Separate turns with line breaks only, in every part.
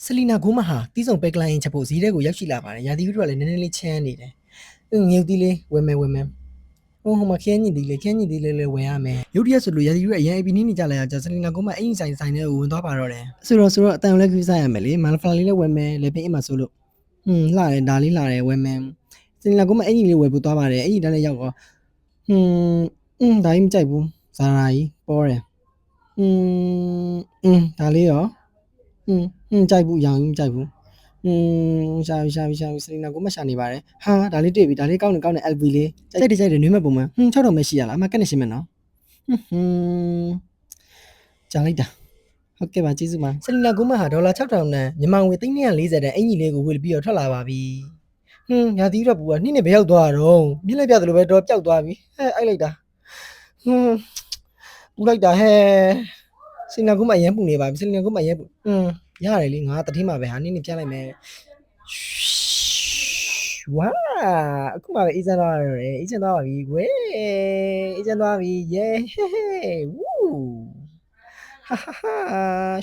ဆလီနာဂိုးမဟာတီးဆောင်ပဲကလိုင်းချက်ဖို့ဈေးတဲ့ကိုရောက်ရှိလာပါတယ်ရာသီဥတုကလည်းနည်းနည်းလေးချမ်းနေတယ်ငရုတ်သီးလေးဝယ်မယ်ဟိုမှာခင်းညင်သီးလေးဝယ်ရမယ်ရုတ်တရက်ဆိုလို့ရာသီဥတုအရင်အပီနီးနေကြလာကြဆလီနာဂိုးမအင်ဆိုင်တဲ့ကိုဝင်သွားပါတော့တယ်ဆိုတော့အတန်လည်းကြီးစားရမယ်လေမာလဖလာလေးလည်းဝယ်မယ်လေပင်းအိမ်မှာဆိုလို့လှတယ်ဒါလေးလှတယ်ဝယ်မယ်ဆလီနာဂိုးမအင်ကြီးလေးဝယ်ဖို့သွားပါတယ်အင်ကြီးတန်းလည်းရောက်တော့ဒါကြီးမကြိုက်ဘူးဇာရာကြီးပေါ်တယ်ဒါလေးရောကြိုက်ဘူးရောင်ကြီးမကြိုက်ဘူးရှာစလီနာကိုမရှာနေပါတယ်ဟာဒါလေးတွေ့ပြီဒါလေးကောင်းတယ် LV လေးကြိုက်တယ်နွေးမဲ့ပုံမှန်6000ပဲရှိရလားအမကက်နေရှင်းမယ်နော်ကြားလိုက်တာဟုတ်ကဲ့ပါကျေးဇူးပါဆလီနာကိုမဟာဒေါ်လာ6000နဲ့မြန်မာငွေ340တဲ့အင်ကြီးလေးကိုဝယ်ပြီးတော့ထွက်လာပါပြီရာသီဥတုပူကနှင်းနဲ့ဘယ်ရောက်သွားတော့မြင့်လိုက်ပြသလိုပဲတော့ပျောက်သွားပြီအိုက်လိုက်တာပူလိုက်တာဟဲ့ဆလီနာကိုမအရင်ပူနေပါပြီဆလီနာကိုမအရင်ပူရတယ်လေငါတတိမပဲဟာနင်းနေပြလိုက်မယ်ဝါအခုမှပဲအေးစမ်းသွားရတယ်အေးစမ်းသွားပါပြီကွယ်အေးစမ်းသွားပြီယေဝူဟာ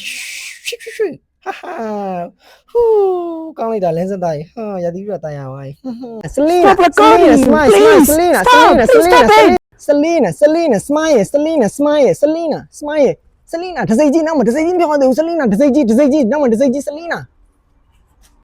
ရွှဟာဟူးကောင်းလိုက်တာလင်းစမ်းသားရေဟာရာသီဥတုတိုင်ရပါဆလီနာစမိုင်းဆလီနာစမိုင်းတစိတ်ကြီးနောက်မှာတစိတ်ကြီးပြောင်းတယ်ဆလီနာတစိတ်ကြီးနောက်မှာတစိတ်ကြီးဆလီနာ